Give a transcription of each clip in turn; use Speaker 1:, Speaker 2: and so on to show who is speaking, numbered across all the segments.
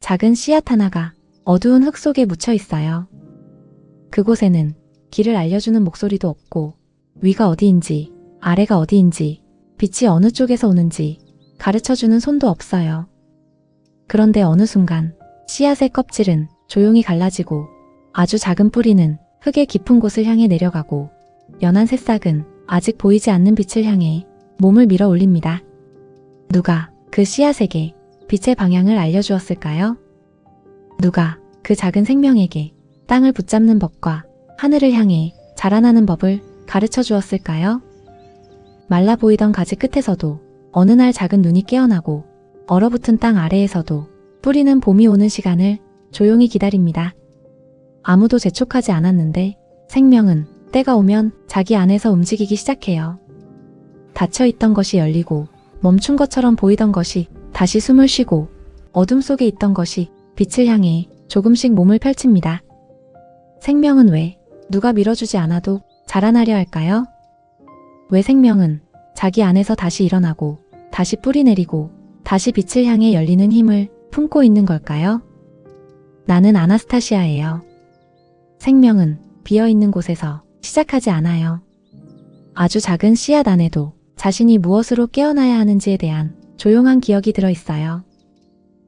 Speaker 1: 작은 씨앗 하나가 어두운 흙 속에 묻혀 있어요. 그곳에는 길을 알려주는 목소리도 없고 위가 어디인지 아래가 어디인지 빛이 어느 쪽에서 오는지 가르쳐주는 손도 없어요. 그런데 어느 순간 씨앗의 껍질은 조용히 갈라지고 아주 작은 뿌리는 흙의 깊은 곳을 향해 내려가고 연한 새싹은 아직 보이지 않는 빛을 향해 몸을 밀어 올립니다. 누가 그 씨앗에게 빛의 방향을 알려주었을까요? 누가 그 작은 생명에게 땅을 붙잡는 법과 하늘을 향해 자라나는 법을 가르쳐 주었을까요? 말라 보이던 가지 끝에서도 어느 날 작은 눈이 깨어나고 얼어붙은 땅 아래에서도 뿌리는 봄이 오는 시간을 조용히 기다립니다. 아무도 재촉하지 않았는데 생명은 때가 오면 자기 안에서 움직이기 시작해요. 닫혀있던 것이 열리고 멈춘 것처럼 보이던 것이 다시 숨을 쉬고 어둠 속에 있던 것이 빛을 향해 조금씩 몸을 펼칩니다. 생명은 왜 누가 밀어주지 않아도 자라나려 할까요? 왜 생명은 자기 안에서 다시 일어나고 다시 뿌리 내리고 다시 빛을 향해 열리는 힘을 품고 있는 걸까요? 나는 아나스타시아예요. 생명은 비어있는 곳에서 시작하지 않아요. 아주 작은 씨앗 안에도 자신이 무엇으로 깨어나야 하는지에 대한 조용한 기억이 들어있어요.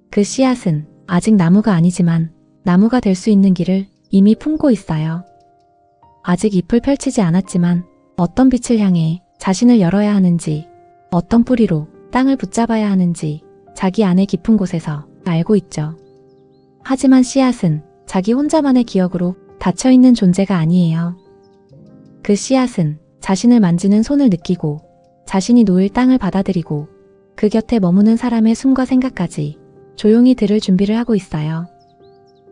Speaker 1: 그 씨앗은 아직 나무가 아니지만 나무가 될 수 있는 길을 이미 품고 있어요. 아직 잎을 펼치지 않았지만 어떤 빛을 향해 자신을 열어야 하는지, 어떤 뿌리로 땅을 붙잡아야 하는지 자기 안의 깊은 곳에서 알고 있죠. 하지만 씨앗은 자기 혼자만의 기억으로 닫혀있는 존재가 아니에요. 그 씨앗은 자신을 만지는 손을 느끼고 자신이 놓일 땅을 받아들이고 그 곁에 머무는 사람의 숨과 생각까지 조용히 들을 준비를 하고 있어요.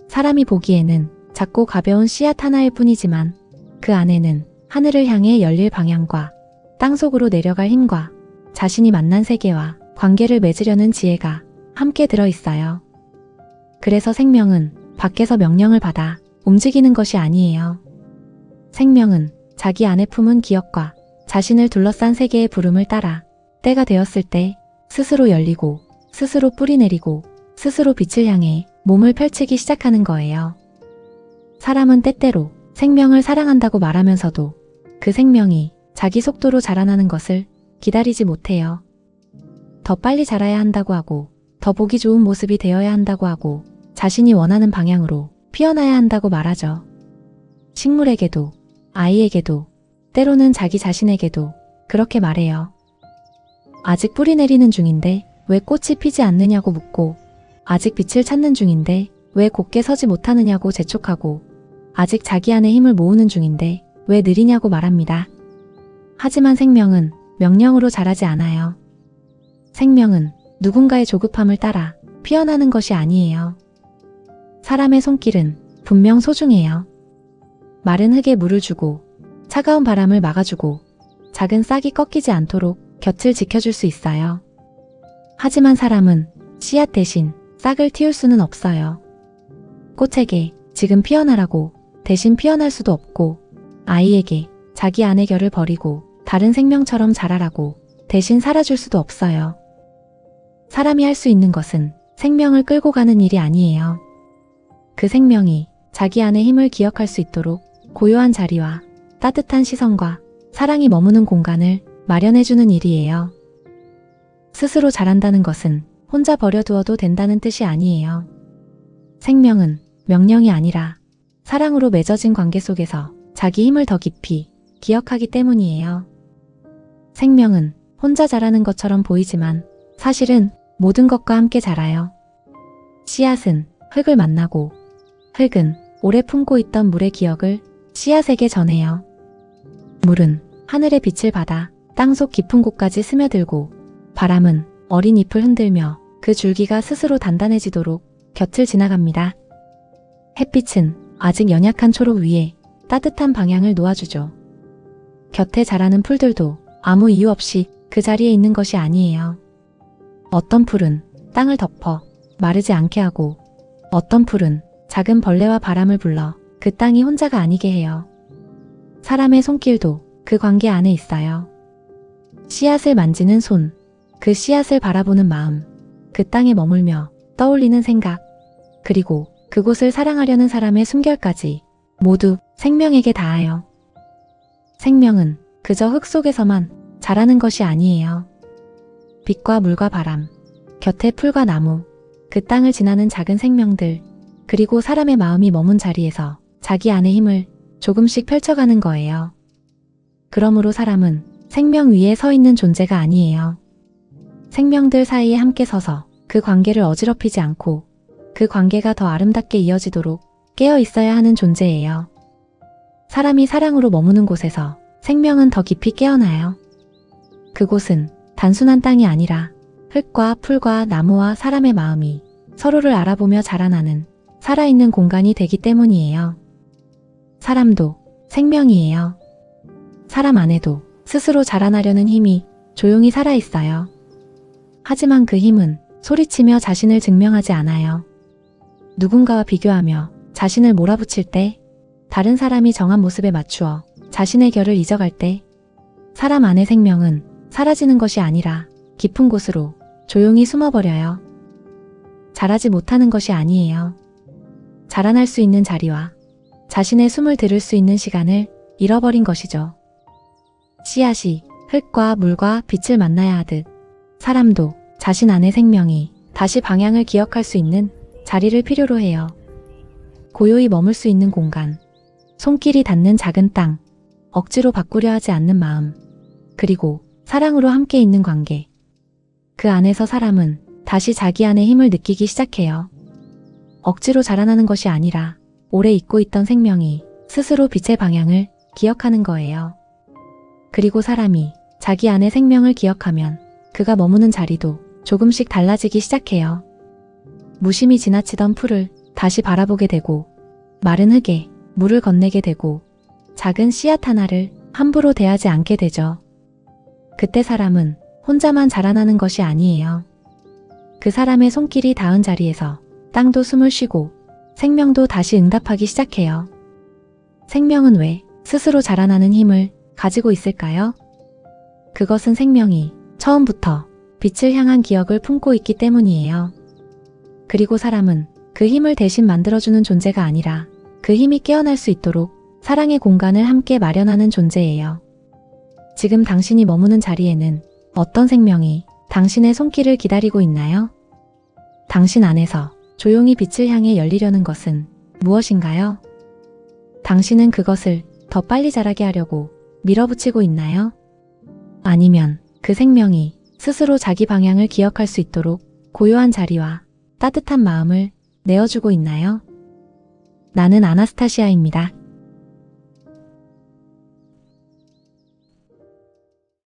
Speaker 1: 사람이 보기에는 작고 가벼운 씨앗 하나일 뿐이지만 그 안에는 하늘을 향해 열릴 방향과 땅속으로 내려갈 힘과 자신이 만난 세계와 관계를 맺으려는 지혜가 함께 들어있어요. 그래서 생명은 밖에서 명령을 받아 움직이는 것이 아니에요. 생명은 자기 안에 품은 기억과 자신을 둘러싼 세계의 부름을 따라 때가 되었을 때 스스로 열리고 스스로 뿌리 내리고 스스로 빛을 향해 몸을 펼치기 시작하는 거예요. 사람은 때때로 생명을 사랑한다고 말하면서도 그 생명이 자기 속도로 자라나는 것을 기다리지 못해요. 더 빨리 자라야 한다고 하고 더 보기 좋은 모습이 되어야 한다고 하고 자신이 원하는 방향으로 피어나야 한다고 말하죠. 식물에게도 아이에게도 때로는 자기 자신에게도 그렇게 말해요. 아직 뿌리 내리는 중인데 왜 꽃이 피지 않느냐고 묻고 아직 빛을 찾는 중인데 왜 곧게 서지 못하느냐고 재촉하고 아직 자기 안에 힘을 모으는 중인데 왜 느리냐고 말합니다. 하지만 생명은 명령으로 자라지 않아요. 생명은 누군가의 조급함을 따라 피어나는 것이 아니에요. 사람의 손길은 분명 소중해요. 마른 흙에 물을 주고 차가운 바람을 막아주고 작은 싹이 꺾이지 않도록 곁을 지켜줄 수 있어요. 하지만 사람은 씨앗 대신 싹을 틔울 수는 없어요. 꽃에게 지금 피어나라고 대신 피어날 수도 없고 아이에게 자기 안의 결을 버리고 다른 생명처럼 자라라고 대신 살아줄 수도 없어요. 사람이 할 수 있는 것은 생명을 끌고 가는 일이 아니에요. 그 생명이 자기 안의 힘을 기억할 수 있도록 고요한 자리와 따뜻한 시선과 사랑이 머무는 공간을 마련해주는 일이에요. 스스로 자란다는 것은 혼자 버려두어도 된다는 뜻이 아니에요. 생명은 명령이 아니라 사랑으로 맺어진 관계 속에서 자기 힘을 더 깊이 기억하기 때문이에요. 생명은 혼자 자라는 것처럼 보이지만 사실은 모든 것과 함께 자라요. 씨앗은 흙을 만나고 흙은 오래 품고 있던 물의 기억을 씨앗에게 전해요. 물은 하늘의 빛을 받아 땅속 깊은 곳까지 스며들고 바람은 어린 잎을 흔들며 그 줄기가 스스로 단단해지도록 곁을 지나갑니다. 햇빛은 아직 연약한 초록 위에 따뜻한 방향을 놓아주죠. 곁에 자라는 풀들도 아무 이유 없이 그 자리에 있는 것이 아니에요. 어떤 풀은 땅을 덮어 마르지 않게 하고 어떤 풀은 작은 벌레와 바람을 불러 그 땅이 혼자가 아니게 해요. 사람의 손길도 그 관계 안에 있어요. 씨앗을 만지는 손, 그 씨앗을 바라보는 마음, 그 땅에 머물며 떠올리는 생각, 그리고 그곳을 사랑하려는 사람의 숨결까지 모두 생명에게 닿아요. 생명은 그저 흙 속에서만 자라는 것이 아니에요. 빛과 물과 바람, 곁에 풀과 나무, 그 땅을 지나는 작은 생명들, 그리고 사람의 마음이 머문 자리에서 자기 안의 힘을 조금씩 펼쳐가는 거예요. 그러므로 사람은 생명 위에 서 있는 존재가 아니에요. 생명들 사이에 함께 서서 그 관계를 어지럽히지 않고 그 관계가 더 아름답게 이어지도록 깨어 있어야 하는 존재예요. 사람이 사랑으로 머무는 곳에서 생명은 더 깊이 깨어나요. 그곳은 단순한 땅이 아니라 흙과 풀과 나무와 사람의 마음이 서로를 알아보며 자라나는 살아있는 공간이 되기 때문이에요. 사람도 생명이에요. 사람 안에도 스스로 자라나려는 힘이 조용히 살아있어요. 하지만 그 힘은 소리치며 자신을 증명하지 않아요. 누군가와 비교하며 자신을 몰아붙일 때, 다른 사람이 정한 모습에 맞추어 자신의 결을 잊어갈 때, 사람 안의 생명은 사라지는 것이 아니라 깊은 곳으로 조용히 숨어버려요. 자라지 못하는 것이 아니에요. 자라날 수 있는 자리와 자신의 숨을 들을 수 있는 시간을 잃어버린 것이죠. 씨앗이 흙과 물과 빛을 만나야 하듯 사람도 자신 안의 생명이 다시 방향을 기억할 수 있는 자리를 필요로 해요. 고요히 머물 수 있는 공간, 손길이 닿는 작은 땅, 억지로 바꾸려 하지 않는 마음, 그리고 사랑으로 함께 있는 관계. 그 안에서 사람은 다시 자기 안의 힘을 느끼기 시작해요. 억지로 자라나는 것이 아니라 오래 잊고 있던 생명이 스스로 빛의 방향을 기억하는 거예요. 그리고 사람이 자기 안의 생명을 기억하면 그가 머무는 자리도 조금씩 달라지기 시작해요. 무심히 지나치던 풀을 다시 바라보게 되고, 마른 흙에 물을 건네게 되고, 작은 씨앗 하나를 함부로 대하지 않게 되죠. 그때 사람은 혼자만 자라나는 것이 아니에요. 그 사람의 손길이 닿은 자리에서 땅도 숨을 쉬고 생명도 다시 응답하기 시작해요. 생명은 왜 스스로 자라나는 힘을 가지고 있을까요? 그것은 생명이 처음부터 빛을 향한 기억을 품고 있기 때문이에요. 그리고 사람은 그 힘을 대신 만들어주는 존재가 아니라 그 힘이 깨어날 수 있도록 사랑의 공간을 함께 마련하는 존재예요. 지금 당신이 머무는 자리에는 어떤 생명이 당신의 손길을 기다리고 있나요? 당신 안에서 조용히 빛을 향해 열리려는 것은 무엇인가요? 당신은 그것을 더 빨리 자라게 하려고 밀어붙이고 있나요? 아니면 그 생명이 스스로 자기 방향을 기억할 수 있도록 고요한 자리와 따뜻한 마음을 내어주고 있나요? 나는 아나스타시아입니다.